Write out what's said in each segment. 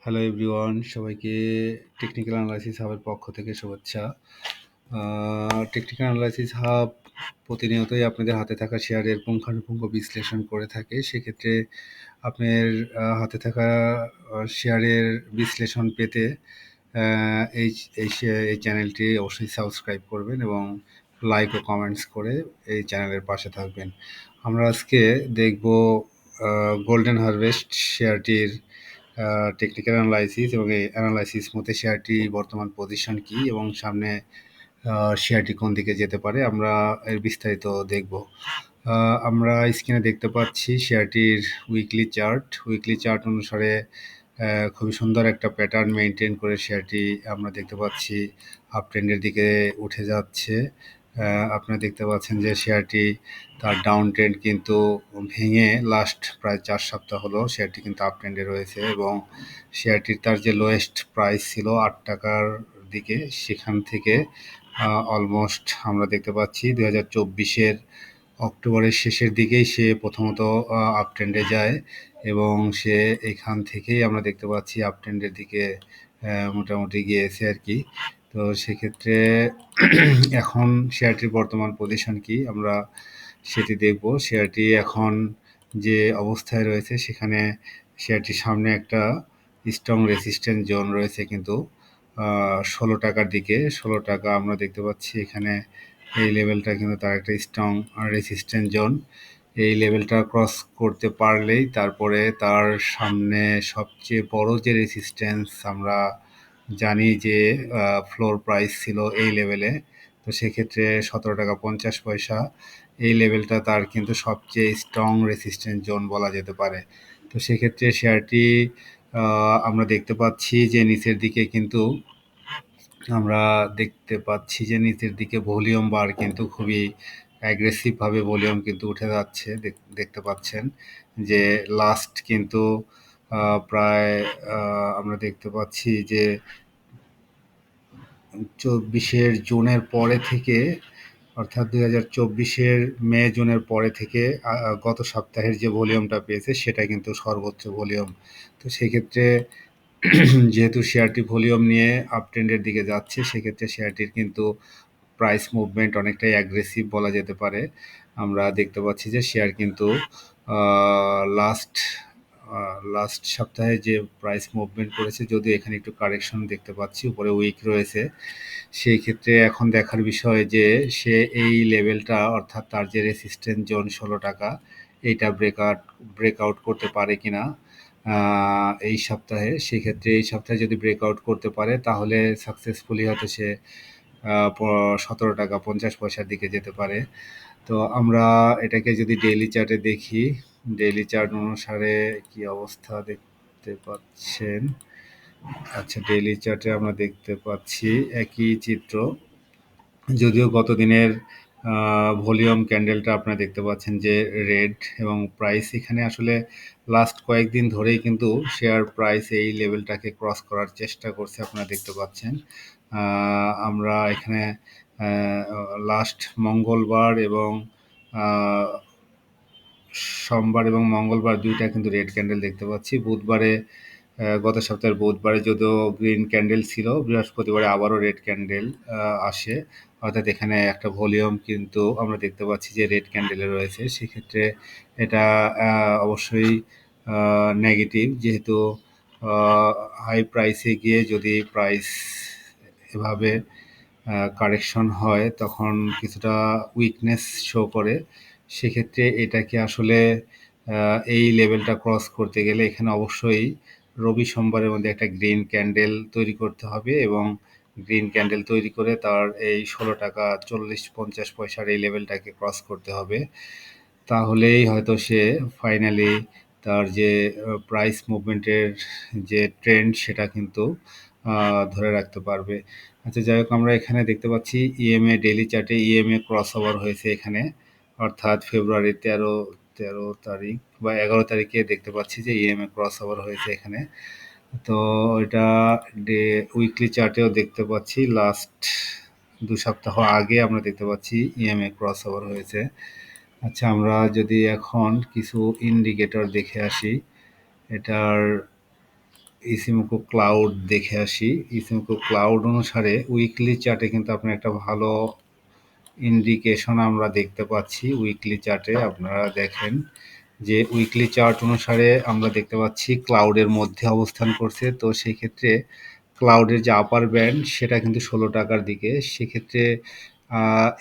Hello everyone, সবাইকে technical analysis হাবের পক্ষ থেকে শুভেচ্ছা। টেকনিক্যাল অ্যানালাইসিস হাব প্রতিনিয়তই আপনাদের হাতে থাকা শেয়ারের পুঙ্খানুপুঙ্খ বিশ্লেষণ করে থাকে। সেক্ষেত্রে আপনার হাতে থাকা শেয়ারের বিশ্লেষণ পেতে এই এই চ্যানেলটি অবশ্যই সাবস্ক্রাইব করবেন এবং লাইক ও কমেন্টস করে এই চ্যানেলের পাশে থাকবেন। আমরা আজকে দেখব গোল্ডেন হারভেস্ট শেয়ারটির টেকনিক্যাল অ্যানালাইসিস এবং এই অ্যানালাইসিস মতে শেয়ারটি বর্তমান পজিশন কি এবং সামনে শেয়ারটি কোন দিকে যেতে পারে আমরা এর বিস্তারিত দেখব। আমরা স্ক্রিনে দেখতে পাচ্ছি শেয়ারটির উইকলি চার্ট অনুসারে খুবই সুন্দর একটা প্যাটার্ন মেনটেন করে শেয়ারটি আমরা দেখতে পাচ্ছি আপ ট্রেন্ডের দিকে উঠে যাচ্ছে। আপনারা দেখতে পাচ্ছেন যে শেয়ারটি তার ডাউন ট্রেন্ড কিন্তু ভেঙে লাস্ট প্রায় 4 সপ্তাহ হলো শেয়ারটি কিন্তু আপ ট্রেন্ডে রয়েছে এবং শেয়ারটির তার যে লোয়েস্ট প্রাইস ছিল 8 টাকার দিকে, সেখান থেকে অলমোস্ট আমরা দেখতে পাচ্ছি 2024-এর অক্টোবরের শেষের দিকেই সে প্রথমত আপ ট্রেন্ডে যায় এবং সে এখান থেকেই আমরা দেখতে পাচ্ছি আপ ট্রেন্ডের দিকে মোটামুটি গিয়েছে আর কি। তো সেক্ষেত্রে এখন শেয়ারটির বর্তমান পজিশন কি আমরা সেটি দেখব। শেয়ারটি এখন যে অবস্থায় রয়েছে সেখানে শেয়ারটির সামনে একটা স্ট্রং রেসিস্ট্যান্স জোন রয়েছে কিন্তু 16 টাকার দিকে। 16 টাকা আমরা দেখতে পাচ্ছি এখানে এই লেভেলটা কিন্তু তার একটা স্ট্রং রেসিস্ট্যান্স জোন। এই লেভেলটা ক্রস করতে পারলেই তারপরে তার সামনে সবচেয়ে বড় যে রেসিস্ট্যান্স আমরা জানি যে ফ্লোর প্রাইস ছিল এই লেভেলে। তো সেক্ষেত্রে 17.50 টাকা এই লেভেলটা তার কিন্তু সবচেয়ে স্ট্রং রেসিস্ট্যান্স জোন বলা যেতে পারে। তো সেক্ষেত্রে শেয়ারটি আমরা দেখতে পাচ্ছি যে নিচের দিকে কিন্তু নিচের দিকে ভলিউম বার কিন্তু খুবই অ্যাগ্রেসিভভাবে ভলিউম কিন্তু উঠে যাচ্ছে। দেখতে পাচ্ছেন যে লাস্ট কিন্তু প্রায় আমরা দেখতে পাচ্ছি যে 24-এর জুনের পরে থেকে, অর্থাৎ 2024-এর মে জুনের পরে থেকে গত সপ্তাহের যে ভলিউমটা পেয়েছে সেটা কিন্তু সর্বোচ্চ ভলিউম। তো সেক্ষেত্রে যেহেতু শেয়ারটি ভলিউম নিয়ে আপ ট্রেন্ডের দিকে যাচ্ছে, সেক্ষেত্রে শেয়ারটির কিন্তু প্রাইস মুভমেন্ট অনেকটাই অ্যাগ্রেসিভ বলা যেতে পারে। আমরা দেখতে পাচ্ছি যে শেয়ার কিন্তু লাস্ট সপ্তাহে যে প্রাইস মুভমেন্ট করেছে, যদিও এখানে একটু কারেকশন দেখতে পাচ্ছি, উপরে উইক রয়েছে। সেই ক্ষেত্রে এখন দেখার বিষয় যে সে এই লেভেলটা, অর্থাৎ তার যে রেসিস্ট্যান্স জোন 16 টাকা, এইটা ব্রেকআউট করতে পারে কিনা এই সপ্তাহে। সেক্ষেত্রে এই সপ্তাহে যদি ব্রেকআউট করতে পারে তাহলে সাকসেসফুলি হয়তো সে 17.50 টাকার দিকে যেতে পারে। তো আমরা এটাকে যদি ডেইলি চার্টে দেখি, ডেইলি চার্ট অনুসারে কি অবস্থা দেখতে পাচ্ছেন। আচ্ছা, ডেইলি চার্টে আমরা দেখতে পাচ্ছি একই চিত্র, যদিও গত দিনের ভলিউম ক্যান্ডেলটা আপনারা দেখতে পাচ্ছেন যে রেড, এবং প্রাইস এখানে আসলে লাস্ট কয়েকদিন ধরেই কিন্তু শেয়ার প্রাইস এই লেভেলটাকে ক্রস করার চেষ্টা করছে, আপনারা দেখতে পাচ্ছেন। আমরা এখানে লাস্ট মঙ্গলবার এবং সোমবার এবং মঙ্গলবার দুইটা কিন্তু রেড ক্যান্ডেল দেখতে পাচ্ছি। বুধবারে, গত সপ্তাহের বুধবারে যদিও গ্রিন ক্যান্ডেল ছিল, বৃহস্পতিবারে আবারও রেড ক্যান্ডেল আসে, অর্থাৎ এখানে একটা ভলিউম কিন্তু আমরা দেখতে পাচ্ছি যে রেড ক্যান্ডেলে রয়েছে। সেক্ষেত্রে এটা অবশ্যই নেগেটিভ, যেহেতু হাই প্রাইসে গিয়ে যদি প্রাইস এভাবে কারেকশন হয় তখন কিছুটা উইকনেস শো করে। সেক্ষেত্রে এটাকে আসলে এই লেভেলটা ক্রস করতে গেলে এখানে অবশ্যই রবি সোমবারের মধ্যে একটা গ্রিন ক্যান্ডেল তৈরি করতে হবে এবং গ্রিন ক্যান্ডেল তৈরি করে তার এই 16.40-50 এই লেভেলটাকে ক্রস করতে হবে। তাহলেই হয়তো সে ফাইনালি তার যে প্রাইস মুভমেন্টের যে ট্রেন্ড সেটা কিন্তু ধরে রাখতে পারবে। আচ্ছা, যাই হোক, আমরা এখানে দেখতে পাচ্ছি ইএমএ ডেইলি চার্টে ইএমএ ক্রস ওভার হয়েছে এখানে, অর্থাৎ ফেব্রুয়ারি 13 তারিখ বা 11 তারিখে দেখতে পাচ্ছি যে ইএমএ ক্রস ওভার হয়েছে এখানে। তো এটা উইকলি চার্টেও দেখতে পাচ্ছি লাস্ট 2 সপ্তাহ আগে আমরা দেখতে পাচ্ছি ইএমএ ক্রস ওভার হয়েছে। আচ্ছা, আমরা যদি এখন কিছু ইন্ডিকেটর দেখে আসি, এটার ইসিমোকো ক্লাউড দেখে আসি। ইসিমোকো ক্লাউড অনুসারে উইকলি চার্টে কিন্তু আপনার একটা ভালো ইন্ডিকেশন আমরা দেখতে পাচ্ছি। উইকলি চার্টে আপনারা দেখেন যে উইকলি চার্ট অনুসারে আমরা দেখতে পাচ্ছি ক্লাউডের মধ্যে অবস্থান করছে। তো সেই ক্ষেত্রে ক্লাউডের যে আপার ব্যান্ড সেটা কিন্তু 16 টাকার দিকে। সেক্ষেত্রে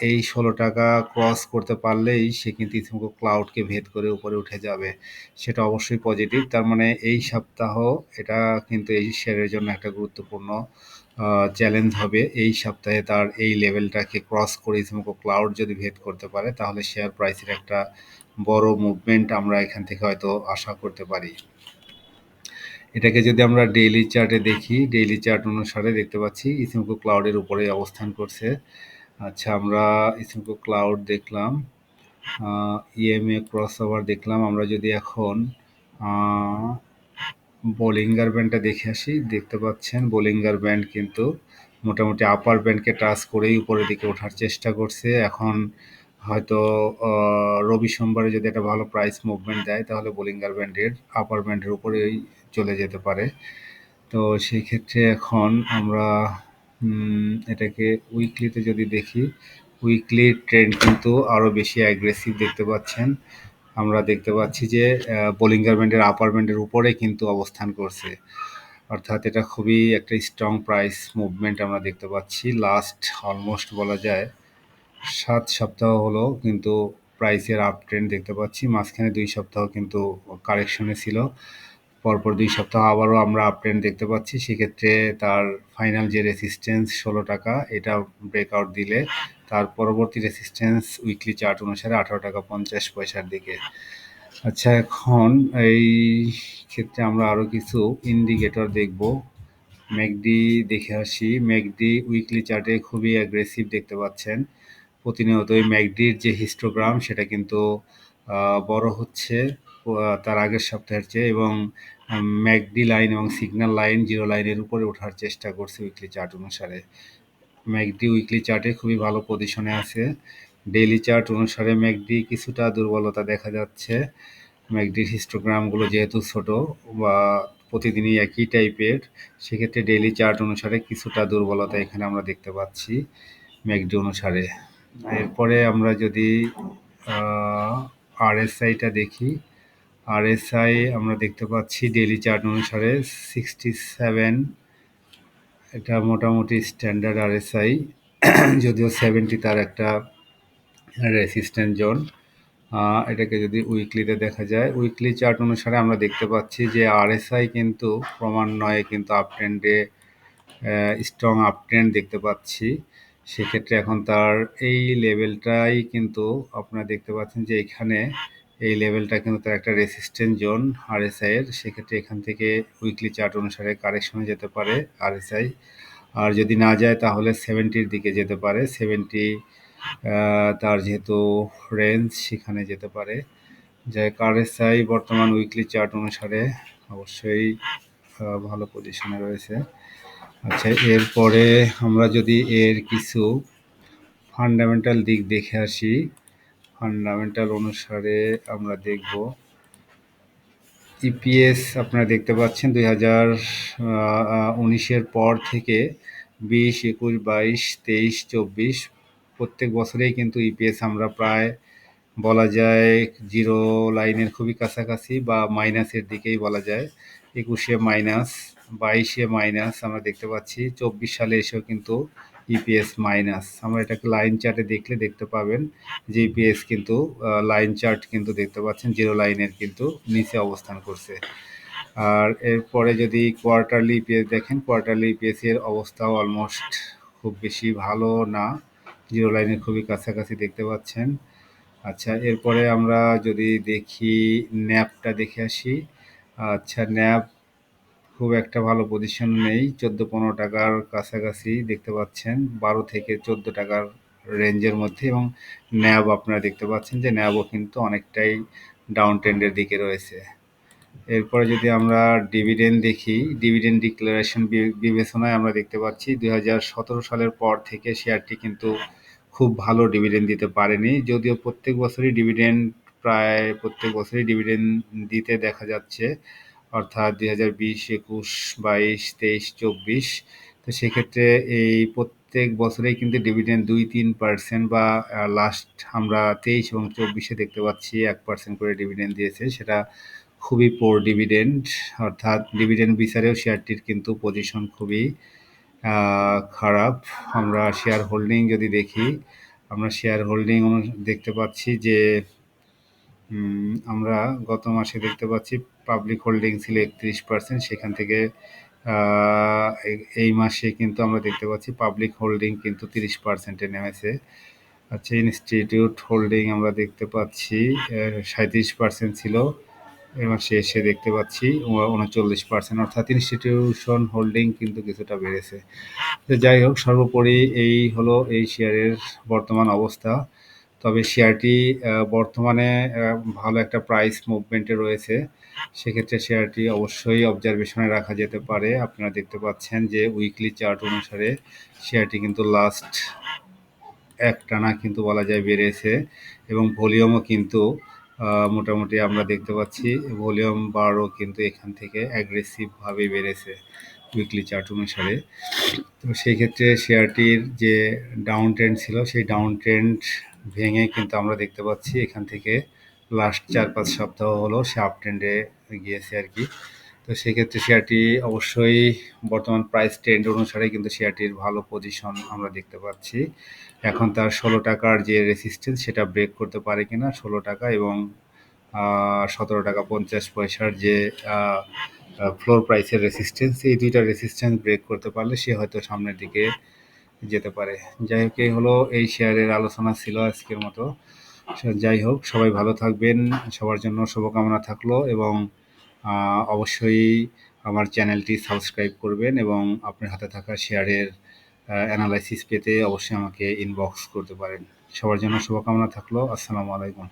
এই 16 টাকা ক্রস করতে পারলেই সে কিন্তু ইতিমধ্যে ক্লাউডকে ভেদ করে উপরে উঠে যাবে। সেটা অবশ্যই পজিটিভ। তার মানে এই সপ্তাহ এটা কিন্তু এই শেয়ারের জন্য একটা গুরুত্বপূর্ণ চ্যালেঞ্জ হবে। এই সপ্তাহে তার এই লেভেলটাকে ক্রস করে ইতিমধ্যে ক্লাউড যদি ভেদ করতে পারে তাহলে শেয়ার প্রাইসের একটা বড় মুভমেন্ট আমরা এখান থেকে হয়তো আশা করতে পারি। এটাকে যদি আমরা ডেইলি চার্টে দেখি, ডেইলি চার্ট অনুসারে দেখতে পাচ্ছি ইসিমকো ক্লাউডের উপরেই অবস্থান করছে। আচ্ছা, আমরা ইসিমকো ক্লাউড দেখলাম, ইএমএ ক্রস ওভার দেখলাম। আমরা যদি এখন বোলিঙ্গার ব্যান্ডটা দেখে আসি, দেখতে পাচ্ছেন বোলিঙ্গার ব্যান্ড কিন্তু মোটামুটি আপার ব্যান্ডকে টাচ করেই উপরের দিকে ওঠার চেষ্টা করছে। এখন হয়তো রবি সোমবারে যদি একটা ভালো প্রাইস মুভমেন্ট দেয় তাহলে বোলিঙ্গার ব্যান্ডের আপার ব্যান্ডের উপরেই চলে যেতে পারে। তো সেই ক্ষেত্রে এখন আমরা এটাকে উইকলিতে যদি দেখি, উইকলি ট্রেন্ড কিন্তু আরও বেশি অ্যাগ্রেসিভ দেখতে পাচ্ছেন। আমরা দেখতে পাচ্ছি যে বোলিঙ্গার ব্যান্ডের আপার ব্যান্ডের উপরে কিন্তু অবস্থান করছে, অর্থাৎ এটা খুবই একটা স্ট্রং প্রাইস মুভমেন্ট আমরা দেখতে পাচ্ছি। লাস্ট অলমোস্ট বলা যায় 7 সপ্তাহ হলো কিন্তু প্রাইসের আপ ট্রেন্ড দেখতে পাচ্ছি। মাঝখানে 2 সপ্তাহ কিন্তু কারেকশনে ছিল, পরপর 2 সপ্তাহ আবারও আমরা আপ ট্রেন্ড দেখতে পাচ্ছি। সেক্ষেত্রে তার ফাইনাল যে রেসিস্ট্যান্স 16 টাকা, এটা ব্রেকআউট দিলে তার পরবর্তী রেসিস্ট্যান্স উইকলি চার্ট অনুসারে 18 টাকা 50 পয়সার দিকে। আচ্ছা, এখন এই ক্ষেত্রে আমরা আরও কিছু ইন্ডিকেটর দেখব। ম্যাকডি দেখে আসি। ম্যাকডি উইকলি চার্টে খুবই অ্যাগ্রেসিভ দেখতে পাচ্ছেন। প্রতিনিয়তই ম্যাকডির যে হিস্টোগ্রাম সেটা কিন্তু বড় হচ্ছে তার আগের সপ্তাহের চেয়ে, এবং ম্যাকডি লাইন এবং সিগন্যাল লাইন জিরো লাইনের উপরে ওঠার চেষ্টা করছে উইকলি চার্ট অনুসারে। ম্যাকডি উইকলি চার্টে খুবই ভালো পজিশনে আছে। ডেইলি চার্ট অনুসারে ম্যাকডি কিছুটা দুর্বলতা দেখা যাচ্ছে। ম্যাকডির হিস্টোগ্রামগুলো যেহেতু ছোট বা প্রতিদিনই একই টাইপের, সেক্ষেত্রে ডেইলি চার্ট অনুসারে কিছুটা দুর্বলতা এখানে আমরা দেখতে পাচ্ছি ম্যাকডি অনুসারে। এরপরে আমরা যদি আরএসআইটা দেখি, আরএসআই আমরা দেখতে পাচ্ছি ডেইলি চার্ট অনুসারে 67, এটা মোটামুটি স্ট্যান্ডার্ড আরএসআই, যদিও 70 তার একটা রেসিস্ট্যান্ট জোন। এটাকে যদি উইকলিতে দেখা যায়, উইকলি চার্ট অনুসারে আমরা দেখতে পাচ্ছি যে আরএসআই কিন্তু ক্রমান্বয়ে কিন্তু আপট্রেন্ডে স্ট্রং আপট্রেন্ড দেখতে পাচ্ছি। সেক্ষেত্রে এখন তার এই লেভেলটাই কিন্তু আপনারা দেখতে পাচ্ছেন যে এখানে এই লেভেলটা কিন্তু তার একটা রেসিস্ট্যান্ট জোন আরএসআইয়ের। সেক্ষেত্রে এখান থেকে উইকলি চার্ট অনুসারে কারেকশনে যেতে পারে আরএসআই, আর যদি না যায় তাহলে 70-র দিকে যেতে পারে। 70 তার যেহেতু রেঞ্জ, সেখানে যেতে পারে। যে আরএসআই বর্তমান উইকলি চার্ট অনুসারে অবশ্যই ভালো পজিশনে রয়েছে। আচ্ছা, এরপরে আমরা যদি এর কিছু ফান্ডামেন্টাল দিক দেখে আসি, ফান্ডামেন্টাল অনুসারে আমরা দেখব ইপিএস আপনারা দেখতে পাচ্ছেন 2019-এর পর থেকে 20, 21, 22, 23, 24 প্রত্যেক বছরেই কিন্তু ইপিএস আমরা প্রায় বলা যায় জিরো লাইনের খুবই কাছাকাছি বা মাইনাসের দিকেই বলা যায়। 21-এ মাইনাস, 22-এ মাইনাস আমরা দেখতে পাচ্ছি। 24 সালে এসেও কিন্তু ইপিএস মাইনাস। আমরা এটাকে লাইন চার্টে দেখলে দেখতে পাবেন যে ইপিএস কিন্তু লাইন চার্ট কিন্তু দেখতে পাচ্ছেন জিরো লাইনের কিন্তু নিচে অবস্থান করছে। আর এরপরে যদি কোয়ার্টারলি ইপিএস দেখেন, কোয়ার্টারলি ইপিএস এর অবস্থাও অলমোস্ট খুব বেশি ভালো না, জিরো লাইনের খুবই কাছাকাছি দেখতে পাচ্ছেন। আচ্ছা, এরপরে আমরা যদি দেখি ন্যাপটা দেখে আসি। আচ্ছা, ন্যাপ খুব একটা ভালো পজিশন নেই, 14-15 টাকার কাছাকাছি দেখতে পাচ্ছেন, 12 থেকে 14 টাকার রেঞ্জের মধ্যে, এবং ন্যাব আপনারা দেখতে পাচ্ছেন যে ন্যাবও কিন্তু অনেকটাই ডাউন ট্রেন্ডের দিকে রয়েছে। এরপরে যদি আমরা ডিভিডেন্ড দেখি, ডিভিডেন্ড ডিক্লারেশন বিবেচনায় আমরা দেখতে পাচ্ছি 2017 সালের পর থেকে শেয়ারটি কিন্তু খুব ভালো ডিভিডেন্ড দিতে পারেনি, যদিও প্রত্যেক বছরই ডিভিডেন্ড দিতে দেখা যাচ্ছে। অর্থাৎ 2020, 21, 22, 23, 24। তো সেক্ষেত্রে এই প্রত্যেক বছরেই কিন্তু ডিভিডেন্ড 2-3% বা লাস্ট আমরা 23 এবং 24-এ দেখতে পাচ্ছি 1% করে ডিভিডেন্ড দিয়েছে। সেটা খুবই পোর ডিভিডেন্ড, অর্থাৎ ডিভিডেন্ড বিচারেও শেয়ারটির কিন্তু পজিশন খুবই খারাপ। আমরা শেয়ার হোল্ডিং যদি দেখি, আমরা শেয়ার হোল্ডিং দেখতে পাচ্ছি যে আমরা গত মাসে দেখতে পাচ্ছি পাবলিক হোল্ডিং ছিল 31%, সেখান থেকে এই মাসে কিন্তু আমরা দেখতে পাচ্ছি পাবলিক হোল্ডিং কিন্তু 30%-এ নেমেছে। আচ্ছা, ইনস্টিটিউট হোল্ডিং আমরা দেখতে পাচ্ছি 37% ছিল, এই মাসে এসে দেখতে পাচ্ছি 39%, অর্থাৎ ইনস্টিটিউশন হোল্ডিং কিন্তু কিছুটা বেড়েছে। তো যাই হোক, সর্বোপরি এই হলো এই শেয়ারের বর্তমান অবস্থা। তবে শেয়ারটি বর্তমানে ভালো একটা প্রাইস মুভমেন্টে রয়েছে। সেক্ষেত্রে শেয়ারটি অবশ্যই অবজারভেশনে রাখা যেতে পারে। আপনারা দেখতে পাচ্ছেন যে উইকলি চার্ট অনুসারে শেয়ারটি কিন্তু লাস্ট একটানা কিন্তু বলা যায় বেড়েছে, এবং ভলিউমও কিন্তু মোটামুটি আমরা দেখতে পাচ্ছি ভলিউম বারও কিন্তু এখান থেকে অ্যাগ্রেসিভভাবে বেড়েছে উইকলি চার্ট অনুসারে। তো সেই ক্ষেত্রে শেয়ারটির যে ডাউন ট্রেন্ড ছিল, সেই ডাউন ট্রেন্ড ভেঙে কিন্তু আমরা দেখতে পাচ্ছি এখান থেকে লাস্ট 4-5 সপ্তাহ হলো সে আপ ট্রেন্ডে গিয়েছে আর কি। তো সেক্ষেত্রে শেয়ারটি অবশ্যই বর্তমান প্রাইস ট্রেন্ড অনুসারে কিন্তু শেয়ারটির ভালো পজিশন আমরা দেখতে পাচ্ছি। এখন তার 16 টাকার যে রেসিস্ট্যান্স সেটা ব্রেক করতে পারে কিনা, 16 টাকা এবং 17 টাকা 50 পয়সার যে ফ্লোর প্রাইসের রেসিস্ট্যান্স, এই দুইটা রেসিস্ট্যান্স ব্রেক করতে পারলে সে হয়তো সামনের দিকে যেতে পারে। যাই হোক, এই হলো এই শেয়ারের আলোচনা ছিল আজকের মতো। যাই হোক, সবাই ভালো থাকবেন, সবার জন্য শুভকামনা থাকলো, এবং অবশ্যই আমার চ্যানেলটি সাবস্ক্রাইব করবেন, এবং আপনার হাতে থাকা শেয়ারের অ্যানালাইসিস পেতে অবশ্যই আমাকে ইনবক্স করতে পারেন। সবার জন্য শুভকামনা থাকলো। আসসালামু আলাইকুম।